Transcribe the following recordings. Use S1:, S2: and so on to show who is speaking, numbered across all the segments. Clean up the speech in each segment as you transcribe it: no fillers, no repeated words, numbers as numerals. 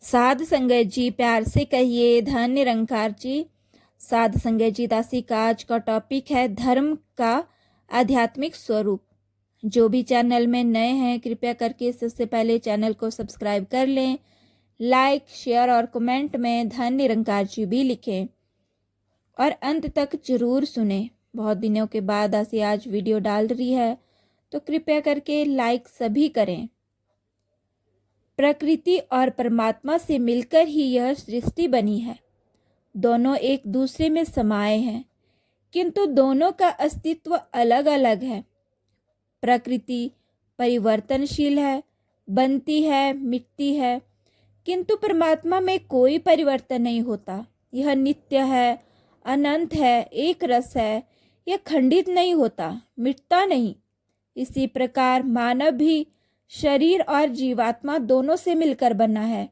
S1: साध संगत जी प्यार से कहिए धन निरंकार जी। साध संगत जी दासी का आज का टॉपिक है धर्म का आध्यात्मिक स्वरूप। जो भी चैनल में नए हैं कृपया करके सबसे पहले चैनल को सब्सक्राइब कर लें, लाइक शेयर और कमेंट में धन निरंकार जी भी लिखें और अंत तक जरूर सुने। बहुत दिनों के बाद दासी आज वीडियो डाल रही है तो कृपया करके लाइक सभी करें। प्रकृति और परमात्मा से मिलकर ही यह सृष्टि बनी है। दोनों एक दूसरे में समाये हैं, किंतु दोनों का अस्तित्व अलग अलग है। प्रकृति परिवर्तनशील है, बनती है, मिटती है, किंतु परमात्मा में कोई परिवर्तन नहीं होता। यह नित्य है, अनंत है, एक रस है। यह खंडित नहीं होता, मिटता नहीं। इसी प्रकार मानव भी शरीर और जीवात्मा दोनों से मिलकर बना है।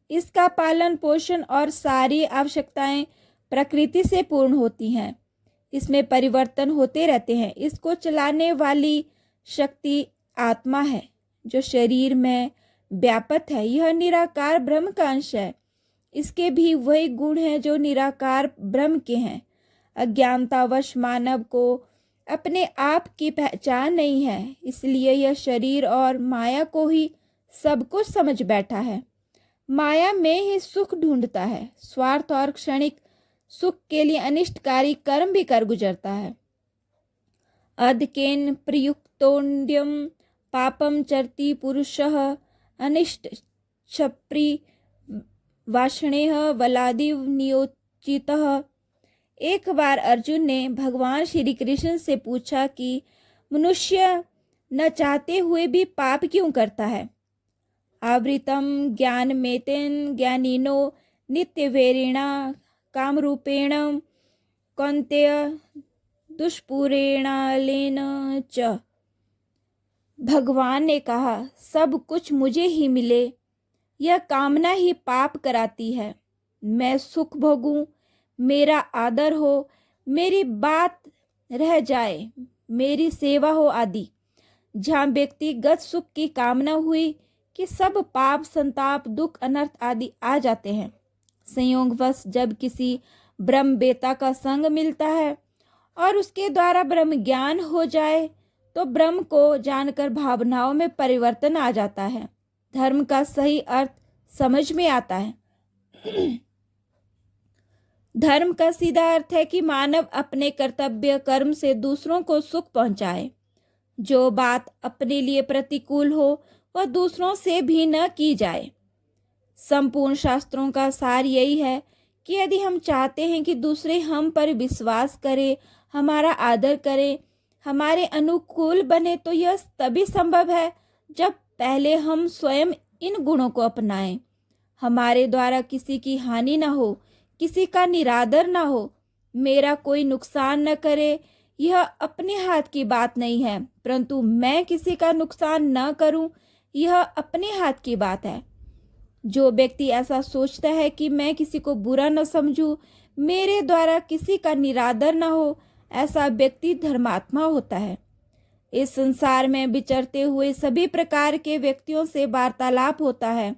S1: इसका पालन पोषण और सारी आवश्यकताएं प्रकृति से पूर्ण होती हैं। इसमें परिवर्तन होते रहते हैं। इसको चलाने वाली शक्ति आत्मा है जो शरीर में व्यापक है। यह निराकार ब्रह्म का अंश है। इसके भी वही गुण हैं जो निराकार ब्रह्म के हैं। अज्ञानतावश मानव को अपने आप की पहचान नहीं है, इसलिए यह शरीर और माया को ही सब कुछ समझ बैठा है। माया में ही सुख ढूंढता है। स्वार्थ और क्षणिक सुख के लिए अनिष्टकारी कर्म भी कर गुजरता है। अधकेन प्रयुक्तोन्द्यम पापम चरति पुरुषः अनिष्ट क्षप्री वाषणेह वलादिव नियोचितः। एक बार अर्जुन ने भगवान श्री कृष्ण से पूछा कि मनुष्य न चाहते हुए भी पाप क्यों करता है। आवृतम ज्ञान मेतेन ज्ञानिनो नित्यवेरिणा कामरूपेण कौन्तेय दुष्पूरेणालेन च। भगवान ने कहा, सब कुछ मुझे ही मिले, यह कामना ही पाप कराती है। मैं सुख भोगूं, मेरा आदर हो, मेरी बात रह जाए, मेरी सेवा हो आदि। जहाँ व्यक्तिगत सुख की कामना हुई कि सब पाप संताप दुख अनर्थ आदि आ जाते हैं। संयोगवश जब किसी ब्रह्म बेता का संग मिलता है और उसके द्वारा ब्रह्म ज्ञान हो जाए तो ब्रह्म को जानकर भावनाओं में परिवर्तन आ जाता है। धर्म का सही अर्थ समझ में आता है। धर्म का सीधा अर्थ है कि मानव अपने कर्तव्य कर्म से दूसरों को सुख पहुंचाए। जो बात अपने लिए प्रतिकूल हो वह दूसरों से भी न की जाए। संपूर्ण शास्त्रों का सार यही है कि यदि हम चाहते हैं कि दूसरे हम पर विश्वास करें, हमारा आदर करें, हमारे अनुकूल बने, तो यह तभी संभव है जब पहले हम स्वयं इन गुणों को अपनाएं। हमारे द्वारा किसी की हानि न हो, किसी का निरादर ना हो, मेरा कोई नुकसान न करे, यह अपने हाथ की बात नहीं है, परंतु मैं किसी का नुकसान न करूं, यह अपने हाथ की बात है। जो व्यक्ति ऐसा सोचता है कि मैं किसी को बुरा न समझूं, मेरे द्वारा किसी का निरादर न हो, ऐसा व्यक्ति धर्मात्मा होता है। इस संसार में विचरते हुए सभी प्रकार के व्यक्तियों से वार्तालाप होता है।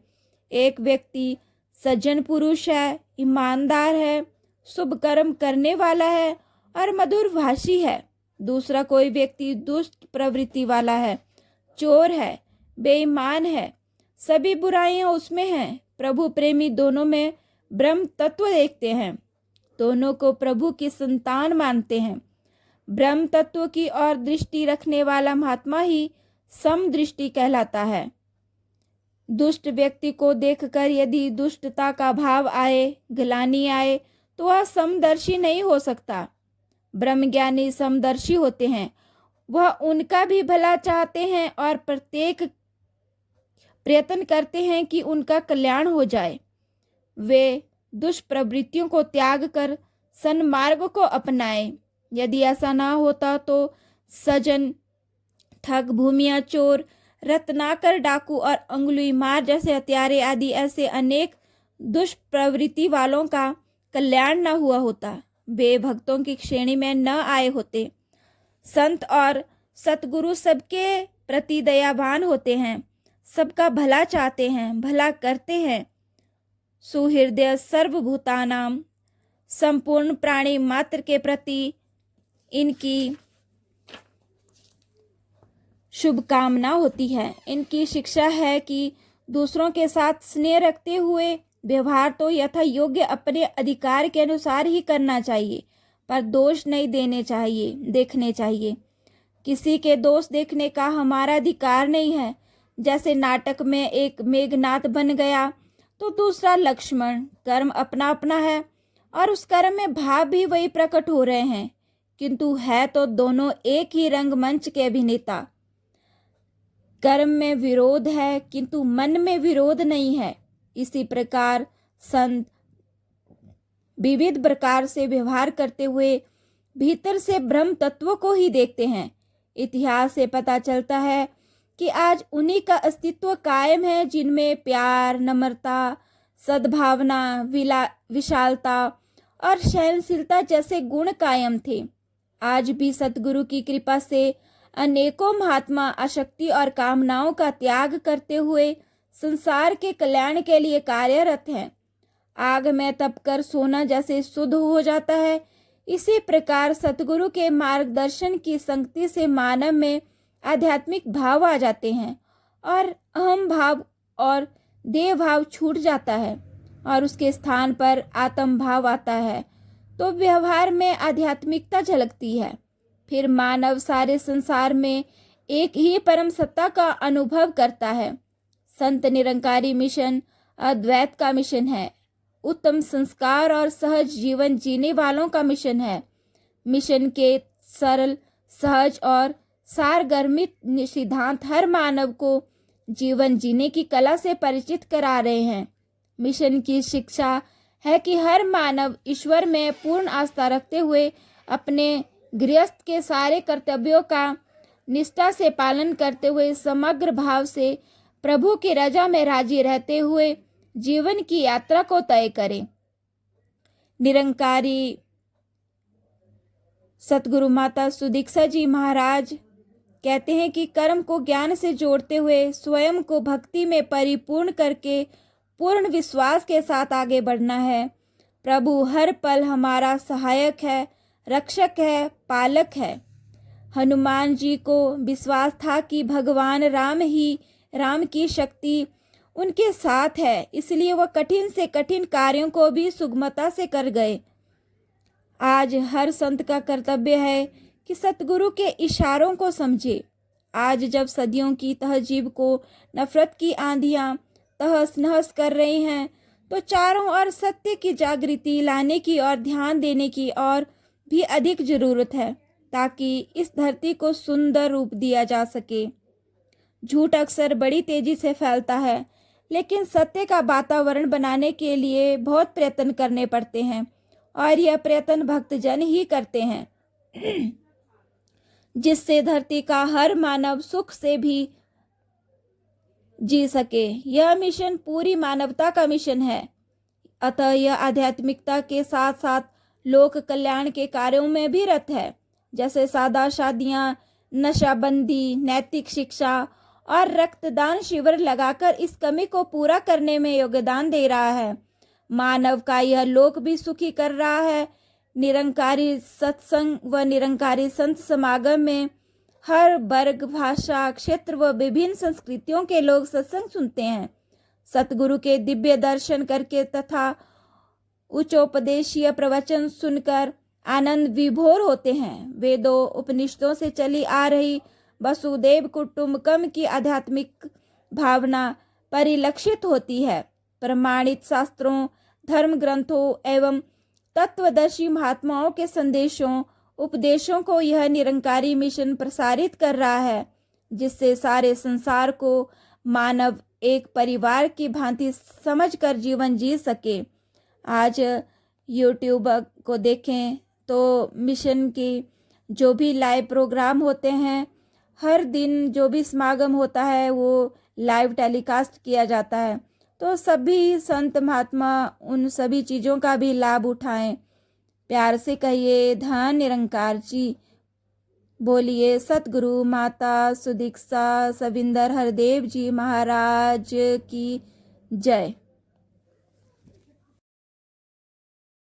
S1: एक व्यक्ति सज्जन पुरुष है, ईमानदार है, शुभ कर्म करने वाला है और मधुर भाषी है। दूसरा कोई व्यक्ति दुष्ट प्रवृत्ति वाला है, चोर है, बेईमान है, सभी बुराइयां उसमें हैं। प्रभु प्रेमी दोनों में ब्रह्म तत्व देखते हैं, दोनों को प्रभु की संतान मानते हैं। ब्रह्म तत्व की ओर दृष्टि रखने वाला महात्मा ही समदृष्टि कहलाता है। दुष्ट व्यक्ति को देखकर यदि दुष्टता का भाव आए, ग्लानि आए, तो वह समदर्शी नहीं हो सकता। ब्रह्मज्ञानी समदर्शी होते हैं। वह उनका भी भला चाहते हैं और प्रत्येक प्रयत्न करते हैं कि उनका कल्याण हो जाए। वे दुष्प्रवृत्तियों को त्याग कर सन्मार्ग को अपनाएं। यदि ऐसा ना होता तो सज्जन, ठग, भूमिया चोर, रत्नाकर डाकू और अंगुली मार जैसे हत्यारे आदि ऐसे अनेक दुष्प्रवृत्ति वालों का कल्याण न हुआ होता। वे भक्तों की श्रेणी में न आए होते। संत और सतगुरु सबके प्रति दयावान होते हैं, सबका भला चाहते हैं, भला करते हैं। सुहृदय सर्वभूतानाम, संपूर्ण प्राणी मात्र के प्रति इनकी शुभकामना होती है। इनकी शिक्षा है कि दूसरों के साथ स्नेह रखते हुए व्यवहार तो यथा योग्य अपने अधिकार के अनुसार ही करना चाहिए, पर दोष नहीं देखने चाहिए। किसी के दोष देखने का हमारा अधिकार नहीं है। जैसे नाटक में एक मेघनाथ बन गया तो दूसरा लक्ष्मण, कर्म अपना अपना है और उस कर्म में भाव भी वही प्रकट हो रहे हैं, किंतु है तो दोनों एक ही रंगमंच के अभिनेता। कर्म में विरोध है किंतु मन में विरोध नहीं है। इसी प्रकार संत विविध प्रकार से व्यवहार करते हुए भीतर से ब्रह्म तत्व को ही देखते हैं। इतिहास से पता चलता है कि आज उन्हीं का अस्तित्व कायम है जिनमें प्यार, नम्रता, सद्भावना, विशालता और सहनशीलता जैसे गुण कायम थे। आज भी सतगुरु की कृपा से अनेकों महात्मा आसक्ति और कामनाओं का त्याग करते हुए संसार के कल्याण के लिए कार्यरत हैं। आग में तपकर सोना जैसे शुद्ध हो जाता है, इसी प्रकार सतगुरु के मार्गदर्शन की संगति से मानव में आध्यात्मिक भाव आ जाते हैं और अहम भाव और देह भाव छूट जाता है और उसके स्थान पर आत्म भाव आता है, तो व्यवहार में आध्यात्मिकता झलकती है। फिर मानव सारे संसार में एक ही परम सत्ता का अनुभव करता है। संत निरंकारी मिशन अद्वैत का मिशन है, उत्तम संस्कार और सहज जीवन जीने वालों का मिशन है। मिशन के सरल, सहज और सारगर्भित सिद्धांत हर मानव को जीवन जीने की कला से परिचित करा रहे हैं। मिशन की शिक्षा है कि हर मानव ईश्वर में पूर्ण आस्था रखते हुए अपने गृहस्थ के सारे कर्तव्यों का निष्ठा से पालन करते हुए समग्र भाव से प्रभु की रजा में राजी रहते हुए जीवन की यात्रा को तय करें। निरंकारी सतगुरु माता सुदीक्षा जी महाराज कहते हैं कि कर्म को ज्ञान से जोड़ते हुए स्वयं को भक्ति में परिपूर्ण करके पूर्ण विश्वास के साथ आगे बढ़ना है। प्रभु हर पल हमारा सहायक है, रक्षक है, पालक है। हनुमान जी को विश्वास था कि भगवान राम की शक्ति उनके साथ है, इसलिए वह कठिन से कठिन कार्यों को भी सुगमता से कर गए। आज हर संत का कर्तव्य है कि सतगुरु के इशारों को समझे। आज जब सदियों की तहजीब को नफरत की आंधियां तहस नहस कर रही हैं, तो चारों ओर सत्य की जागृति लाने की और ध्यान देने की और भी अधिक जरूरत है, ताकि इस धरती को सुंदर रूप दिया जा सके। झूठ अक्सर बड़ी तेजी से फैलता है, लेकिन सत्य का वातावरण बनाने के लिए बहुत प्रयत्न करने पड़ते हैं और यह प्रयत्न भक्तजन ही करते हैं, जिससे धरती का हर मानव सुख से भी जी सके। यह मिशन पूरी मानवता का मिशन है। अतः यह आध्यात्मिकता के साथ साथ लोक कल्याण के कार्यों में भी रत है, जैसे सादा शादियां, नशाबंदी, नैतिक शिक्षा और रक्तदान शिविर लगाकर इस कमी को पूरा करने में योगदान दे रहा है। मानव का यह लोक भी सुखी कर रहा है। निरंकारी सत्संग व निरंकारी संत समागम में हर वर्ग, भाषा, क्षेत्र व विभिन्न संस्कृतियों के लोग सत्संग सुनते हैं। सतगुरु के दिव्य दर्शन करके तथा उच्चोपदेशीय प्रवचन सुनकर आनंद विभोर होते हैं। वेदों उपनिषदों से चली आ रही वसुदेव कुटुंबकम की आध्यात्मिक भावना परिलक्षित होती है। प्रमाणित शास्त्रों, धर्म ग्रंथों एवं तत्वदर्शी महात्माओं के संदेशों, उपदेशों को यह निरंकारी मिशन प्रसारित कर रहा है, जिससे सारे संसार को मानव एक परिवार की भांति समझकर जीवन जी सके। आज यूट्यूब को देखें तो मिशन की जो भी लाइव प्रोग्राम होते हैं, हर दिन जो भी समागम होता है वो लाइव टेलीकास्ट किया जाता है, तो सभी संत महात्मा उन सभी चीज़ों का भी लाभ उठाएं। प्यार से कहिए धन निरंकार जी। बोलिए सतगुरु माता सुदीक्षा सविंदर हरदेव जी महाराज की जय।